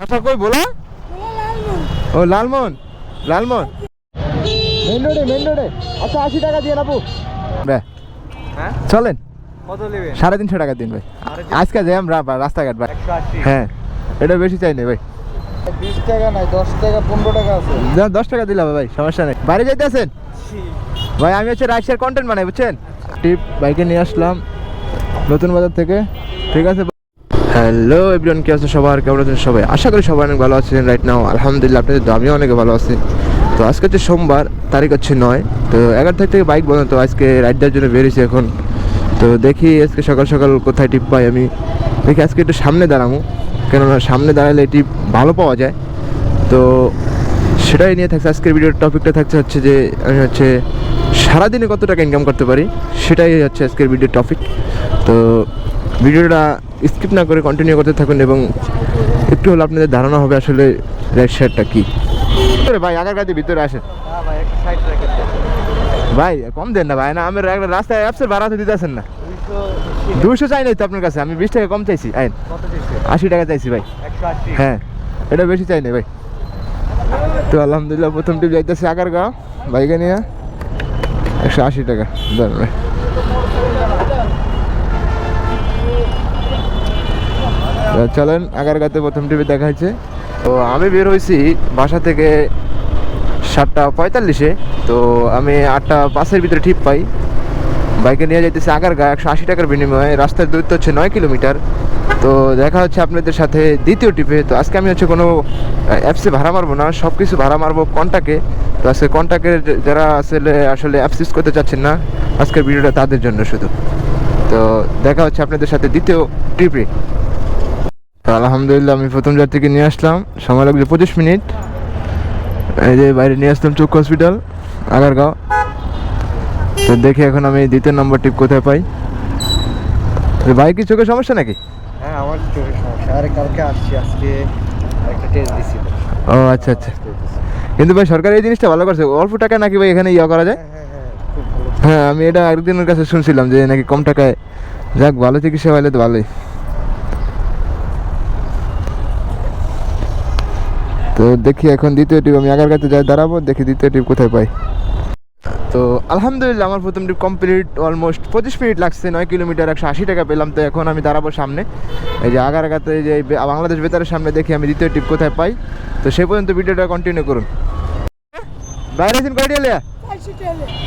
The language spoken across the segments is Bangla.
আচ্ছা কই বলা? ও লালমোহন, লালমোহন মেন রোডে। আচ্ছা 80 টাকা দিয়ে নেবো। হ্যাঁ চলেন। কত নেবেন? 350 টাকা দিন ভাই। আজকে জ্যাম রাস্তাঘাট ভাই। 180। হ্যাঁ এটা বেশি চাই না ভাই। 20 টাকা নাই, 10 টাকা 15 টাকা আছে। 10 টাকা দিলাম ভাই, সমস্যা নেই। বাইরে যাইতে আছেন ভাই? আমি হচ্ছে রাইডশেয়ার কন্টেন্ট বানাই, বুঝছেন? টিপ বাইকে নিয়ে আসলাম নতুন বাজার থেকে। ঠিক আছে। হ্যালো এভরিওয়ান, কি আছে সবার, কেমন আছেন সবাই? আশা করি সবাই অনেক ভালো আছেন রাইট নাও। আলহামদুলিল্লাহ, আপনাদের তো আমিও অনেক ভালো আছি। তো আজকে হচ্ছে সোমবার, তারিখ হচ্ছে 9। তো 11 তারিখ থেকে বাইক বন্ধ, তো আজকে রাইড দেওয়ার জন্য বেরিয়েছি এখন। তো দেখি আজকে সকাল সকাল কোথায় টিপ পাই। আমি দেখি আজকে একটু সামনে দাঁড়াবো, কেননা সামনে দাঁড়ালে টিপ ভালো পাওয়া যায়। তো সেটাই নিয়ে থাকছে আজকের ভিডিওর টপিকটা। থাকছে হচ্ছে যে আমি হচ্ছে সারাদিনে কত টাকা ইনকাম করতে পারি, সেটাই হচ্ছে আজকের ভিডিওর টপিক। তো ভিডিওটা স্কিপ না করে কন্টিনিউ করতে থাকুন এবং একটু হলে আপনাদের ধারণা হবে আসলে রাইড শেয়ারটা কী। ভাই আগের কাছে ভিতরে আসেন ভাই, কম দেন না ভাই। না আমি রাস্তায় অ্যাপসের ভাড়া তো দিতে আসেন না। 200 চাই নাই তো আপনার কাছে, আমি 20 টাকা কম চাইছি। আইন 80 টাকা চাইছি ভাই। হ্যাঁ এটা বেশি চাই না ভাই। তো আলহামদুলিল্লাহ প্রথম টিপ যাইতেছে আগারগাঁও বাইকে নিয়ে। 180 টাকা দেন ভাই। চলেন আগারগাঁতে প্রথম টিপে দেখা হয়েছে। তো আমি বের হয়েছি বাসা থেকে 7:45-এ। তো আমি 8:05-এর ভিতরে টিপ পাই। বাইকে নিয়ে যাইতেছি আগারগাঁ 180 টাকার বিনিময়ে। রাস্তার দূরত্ব হচ্ছে 9 কিলোমিটার। তো দেখা হচ্ছে আপনাদের সাথে দ্বিতীয় টিপে। তো আজকে আমি হচ্ছে কোনো অ্যাপসে ভাড়া মারবো না, সব কিছু ভাড়া মারবো কন্টাকে। তো আজকে কন্টাকের যারা আসলে অ্যাপস ইউজ করতে চাচ্ছেন না, আজকের ভিডিওটা তাদের জন্য শুধু। তো দেখা হচ্ছে আপনাদের সাথে দ্বিতীয় ট্রিপে। তো আলহামদুলিল্লাহ আমি প্রথম যাত্রীকে নিয়ে আসলাম, সময় লাগছে 25 মিনিট। এই যে বাইরে নিয়ে আসলাম চক্ষু হসপিটাল আগারগাঁও। তো দেখি এখন আমি দ্বিতীয় নম্বর টিপ কোথায় পাই। ভাই কি চোখের সমস্যা নাকি? হ্যাঁ আমার চোখের সমস্যা। আরে কালকে আসছি, আজকে একটা টেস্ট দিছি। ও আচ্ছা আচ্ছা। কিন্তু ভাই সরকার এই জিনিসটা ভালো করছে, অল্প টাকা নাকি ভাই এখানে ইয়া করা যায়। হ্যাঁ আমি এটা একদিনের কাছে শুনছিলাম যে নাকি কম টাকায়। যাক ভালো চিকিৎসা হলে তো ভালোই। তো দেখি এখন দ্বিতীয় টিপ আমি আগারগাঁতে যাই দাঁড়াবো, দেখি দ্বিতীয় টিপ কোথায় পাই। তো আলহামদুলিল্লাহ আমার প্রথম টিপ কমপ্লিট। অলমোস্ট 25 মিনিট লাগছে, 9 কিলোমিটার 180 টাকা পেলাম। তো এখন আমি দাঁড়াবো সামনে, এই যে আগারগাঁতে যে বাংলাদেশ বেতারের সামনে। দেখি আমি দ্বিতীয় টিপ কোথায় পাই। তো সেই পর্যন্ত ভিডিওটা কন্টিনিউ করুন। বাইরে আছেন কয়টি এলিয়া?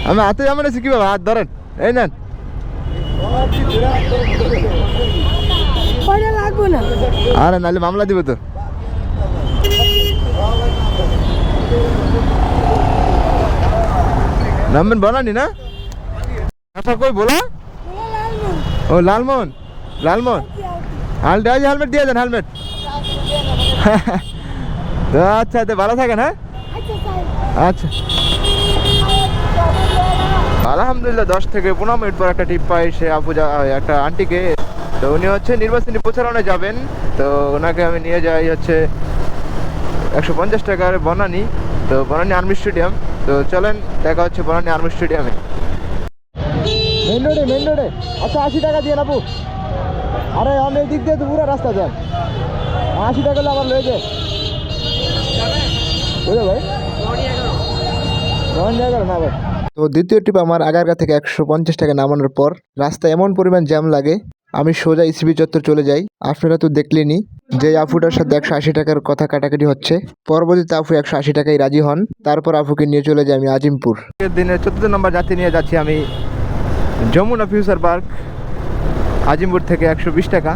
আমি হাতে যেমন আছি, কীভাবে হাত ধরেন, এই নেন। আরে নাহলে মামলা দিব তো। নামবেন বনানি না? আচ্ছা কই বলা? ও লালমোহন, লালমোহন হেলমেট দিয়ে দেন, হেলমেট। তো আচ্ছা তো ভালো থাকেন। হ্যাঁ আচ্ছা। আলহামদুলিল্লাহ 10 থেকে 15 মিনিট পর একটা টিপ পাই। সে একটা আন্টিকে। তো উনি হচ্ছে নির্বাচনী প্রচারণায় যাবেন। তো ওনাকে আমি নিয়ে যাই হচ্ছে 150 টাকার বনানি। তো বনানি আর্মি স্টেডিয়াম। তো চলেন দেখা হচ্ছে বনানি আর্মি স্টেডিয়ামে। মেন রোডে। আচ্ছা 80 টাকা দিয়ে নেবো। আরে আমি এই দিক দিয়ে তো পুরো রাস্তা যান, 80 টাকা হলে আমার লয়ে যায় ভাই। না ভাই। তো দ্বিতীয় টিপ আমার আগারগাঁ থেকে 150 টাকা নামানোর পর রাস্তায় এমন পরিমাণ জ্যাম লাগে, আমি সোজা ইসিবি চত্বর চলে যাই। আপনারা তো দেখলেনই যে আফুটার সাথে 180 টাকার কথা কাটাকাটি হচ্ছে। পরবর্তীতে আফু 180 টাকায় রাজি হন। তারপর আফুকে নিয়ে চলে যাই আমি আজিমপুর। দিনে 14 নম্বর যাত্রী নিয়ে যাচ্ছি আমি যমুনা ফিউচার পার্ক। আজিমপুর থেকে 120 টাকা।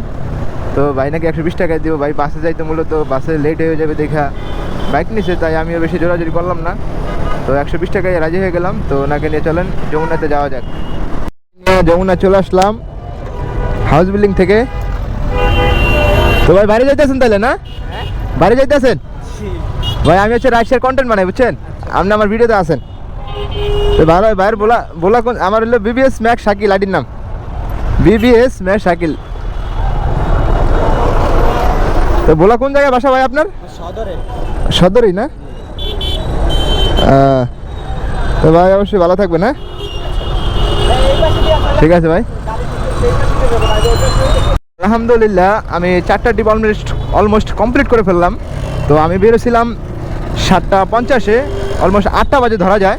তো ভাই নাকি 120 টাকায় দিব। ভাই বাসে যাইতে মূলত বাসে লেট হয়ে যাবে দেখা বাইক নিছে, তাই আমিও বেশি জোরাজোরি করলাম না। তো 120 টাকায় রাজি হয়ে গেলাম। তো ওনাকে নিয়ে চলেন যমুনাতে যাওয়া যাক। যমুনা চলে আসলাম হাউস বিল্ডিং থেকে। তো ভাই বাড়ি যাইতেছেন তাহলে না? বাড়ি যাইতেছেন ভাই? আমি হচ্ছে রাইড শেয়ার কন্টেন্ট বানাই, বুঝছেন? আপনি আমার ভিডিওতে আছেন। তো ভালো ভাইয়ের বলা কোন? আমার হলো বিবিএস ম্যাক শাকিল, আইডির নাম বিবিএস ম্যাক শাকিল। তো বলা কোন জায়গায় বাসা ভাই আপনার? সদরেই না? তো ভাই অবশ্যই ভালো থাকবেন। হ্যাঁ ঠিক আছে ভাই। আলহামদুলিল্লাহ আমি 4টা ট্রিপ অলমোস্ট কমপ্লিট করে ফেললাম। তো আমি বেরোছিলাম 7:50-এ, অলমোস্ট 8টা বাজে ধরা যায়।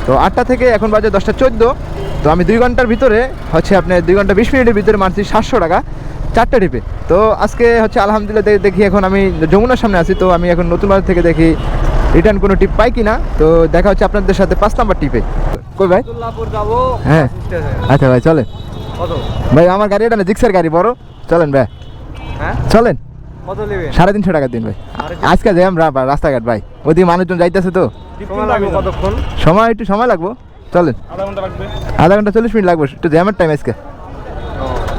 তো 8টা থেকে এখন বাজে 10:14। তো আমি 2 ঘন্টার ভিতরে হচ্ছে আপনি 2 ঘন্টা 20 মিনিটের ভিতরে মারছি 700 টাকা 4টা ট্রিপে। তো আজকে হচ্ছে আলহামদুলিল্লাহ দেখি এখন আমি যমুনার সামনে আছি। তো আমি এখন নতুন বাজার থেকে দেখি রিটার্ন কোনো টিপ পাই কি না। তো দেখা হচ্ছে আপনাদের সাথে 5 নাম্বার টিপে। কই ভাই? আব্দুল্লাহপুর যাবো। হ্যাঁ আচ্ছা ভাই চলেন। কত ভাই আমার গাড়ি এটা না, জিক্সার গাড়ি বড়, চলেন ভাই হ্যাঁ চলেন। কত নেবেন? 350 টাকা দিন ভাই। আজকে যাই আমরা রাস্তাঘাট ভাই, ওদিকে মানুষজন যাইতেছে তো সময় লাগবে কতক্ষণ? একটু সময় লাগবো, চলেন। আধা ঘন্টা 40 মিনিট লাগবে, একটু জ্যামের টাইম আজকে।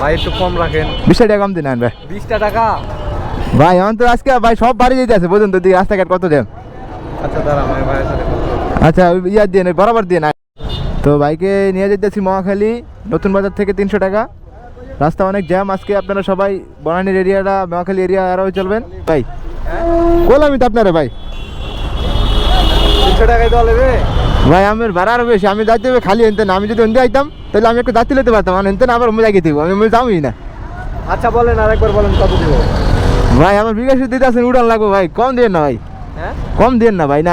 ভাই একটু কম রাখেন। 20 টাকা কম দিন ভাই। 20 টাকা? ভাই আমার তো আজকে ভাই সব বাড়ি যেতে আছে, বুঝুন তো দিকে রাস্তাঘাট কত জ্যাম। আচ্ছা দাঁড়া, আমি ভাইয়ের সাথে কথা বলবো। আচ্ছা ইয়া দিয়ে নেই, বরাবর দিয়ে না। তো বাইকে নিয়ে যেতেছি মহাখালী নতুন বাজার থেকে 300 টাকা। রাস্তা অনেক জ্যাম আজকে, আপনারা সবাই বনানীর এরিয়াটা মহাখালী এরিয়া আরও চলবেন ভাই। বললামই তো আপনারা ভাই 300 টাকায় তো নেবে ভাই। আমার ভাড়া আরও বেশি, আমি যাইতে হবে খালি এনতেন। আমি যদি এনতে আইতাম তাহলে আমি একটু যাত্রী লেতে পারতাম, এনতেন আবার মজা গেতে আমি যাবই না। আচ্ছা বলেন, আরেকবার বলেন কত দিব? ভাই আমার বিকাশ দিতে আছেন, উড়ান লাগবো ভাই, কম দিয়ে না ভাই, হ্যাঁ কম দিয়ে না ভাই। না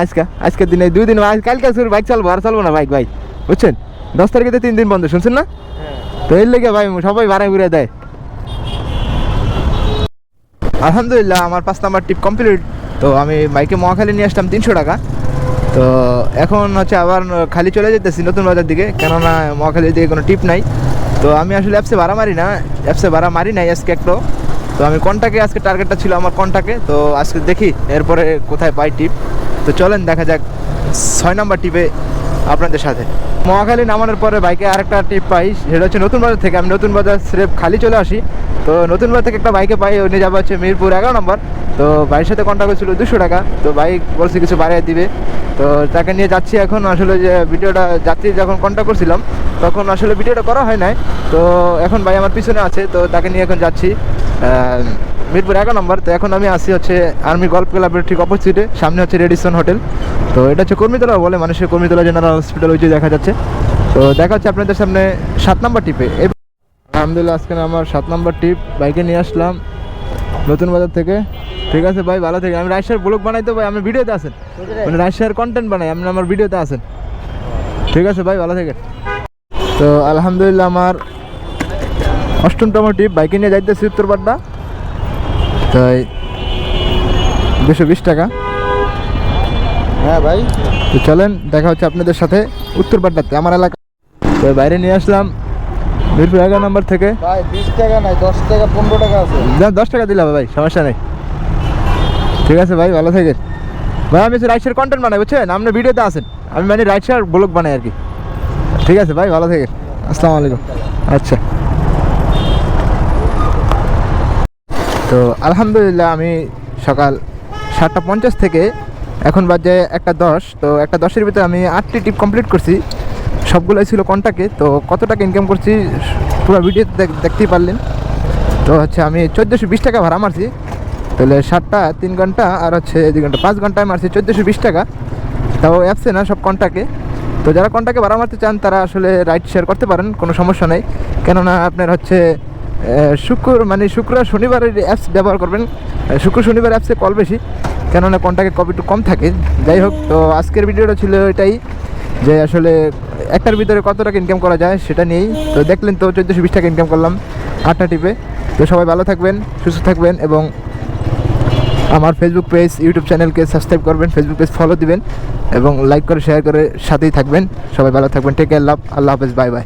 আজকের দিনে 2 দিন, কালকে শুরু বাইক চালবো, আর চালবো না বাইক ভাই, বুঝছেন। 10 তারিখে 3 দিন বন্ধ, শুনছেন না? তো এর লেগে ভাই সবাই ভাড়া ঘুরে দেয়। আলহামদুলিল্লাহ আমার 5 নাম্বার টিপ কমপ্লিট। তো আমি বাইকে মহাখালী নিয়ে আসলাম 300 টাকা। তো এখন হচ্ছে আবার খালি চলে যেতেছি নতুন বাজার দিকে, কেননা মহাখালীর দিকে কোনো টিপ নাই। তো আমি আসলে অ্যাপসে ভাড়া মারি নাই আজকে একটু। তো আমি কন্টাকে, আজকে টার্গেটটা ছিল আমার কন্টাকে। তো আজকে দেখি এরপরে কোথায় পাই টিপ। তো চলেন দেখা যাক 6 নাম্বার টিপে আপনাদের সাথে। মহাখালী নামানোর পরে বাইকে আরেকটা টিপ পাই, সেটা হচ্ছে নতুন বাজার থেকে। আমি নতুন বাজার স্রেফ খালি চলে আসি। তো নতুন বাজার থেকে একটা বাইকে পাই, ওই নিয়ে যাবো হচ্ছে মিরপুর 11 নম্বর। তো ভাইয়ের সাথে কন্ট্যাক্ট হয়েছিল 200 টাকা। তো বাইক বলছি কিছু বাড়িয়ে দিবে, তো তাকে নিয়ে যাচ্ছি এখন। আসলে যে ভিডিওটা যাত্রী যখন কন্ট্যাক্ট করছিলাম তখন আসলে ভিডিওটা করা হয় নাই। তো এখন ভাই আমার পিছনে আছে, তো তাকে নিয়ে এখন যাচ্ছি মিরপুর 11 নম্বর। তো এখন আমি আসি হচ্ছে আর্মি গল্ফ ক্লাবের ঠিক অপোজিটে, সামনে হচ্ছে রেডিসন হোটেল। তো এটা হচ্ছে কর্মীতলা বলে মানুষের, কর্মীতলা জেনারেল হসপিটাল ওই যে দেখা যাচ্ছে। তো দেখা হচ্ছে আপনাদের সামনে 7 নাম্বার টিপে। আলহামদুলিল্লাহ আজকে আমার 7 নাম্বার টিপ, বাইকে নিয়ে আসলাম নতুন বাজার থেকে। ঠিক আছে ভাই, ভালো থেকে। আমি রাজশাহীর ব্লগ বানাই তো ভাই, আমি ভিডিওতে আছেন, মানে রাজশাহীর কন্টেন্ট বানাই, আপনি আমার ভিডিওতে আছেন। ঠিক আছে ভাই, ভালো থেকে। তো আলহামদুলিল্লাহ আমার 8তম টিপ, বাইকে নিয়ে যাইতেছি উত্তরপাড্ডা। তাই 220 টাকা। হ্যাঁ ভাই, তো চলেন দেখা হচ্ছে আপনাদের সাথে উত্তরপাড্ডাতে আমার এলাকা। তো বাইরে নিয়ে আসলাম মিরপুর 11 নম্বর থেকে। ভাই 20 টাকা নাই, 10 টাকা 15 টাকা আছে। 10 টাকা দিলাম ভাই, সমস্যা নেই। ঠিক আছে ভাই, ভালো থেকে। ভাই আমি রাইডশেয়ার কন্টেন্ট বানাই, বুঝছেন, আপনি ভিডিওতে আসেন, আমি মানে রাইডশেয়ার ব্লগ বানাই আর কি। ঠিক আছে ভাই, ভালো থেকে। আসসালামু আলাইকুম। আচ্ছা। তো আলহামদুলিল্লাহ আমি সকাল 7:50 থেকে এখন বাজে 1:10। তো 1:10-এর ভিতরে আমি 8টি টিপ কমপ্লিট করছি, সবগুলোই ছিল কন্টাকে। তো কত টাকা ইনকাম করছি পুরো ভিডিওতে দেখতেই পারলেন। তো হচ্ছে আমি 1420 টাকা ভাড়া মারছি। তাহলে 7টা 3 ঘন্টা আর হচ্ছে 2 ঘন্টা 5 ঘন্টায় মারছি 1420 টাকা। তাও অ্যাপসে না, সব কন্টাকে। তো যারা কন্টাকে ভাড়া মারতে চান তারা আসলে রাইড শেয়ার করতে পারেন, কোনো সমস্যা নেই। কেননা আপনার হচ্ছে শুক্র শনিবারের অ্যাপস ব্যবহার করবেন। শুক্র শনিবার অ্যাপসে কল বেশি, কেননা কন্টাকে কপি একটু কম থাকে। যাই হোক, তো আজকের ভিডিওটা ছিল এটাই, যে আসলে একটার ভিতরে কত টাকা ইনকাম করা যায় সেটা নিয়েই। তো দেখলেন তো 1420 টাকা ইনকাম করলাম 8টা টিপে। তো সবাই ভালো থাকবেন, সুস্থ থাকবেন এবং আমার ফেসবুক পেজ, ইউটিউব চ্যানেলকে সাবস্ক্রাইব করবেন, ফেসবুক পেজ ফলো দিবেন এবং লাইক করে শেয়ার করে সাথেই থাকবেন। সবাই ভালো থাকবেন, টেক কেয়ার, আল্লাহ হাফেজ, বাই বাই।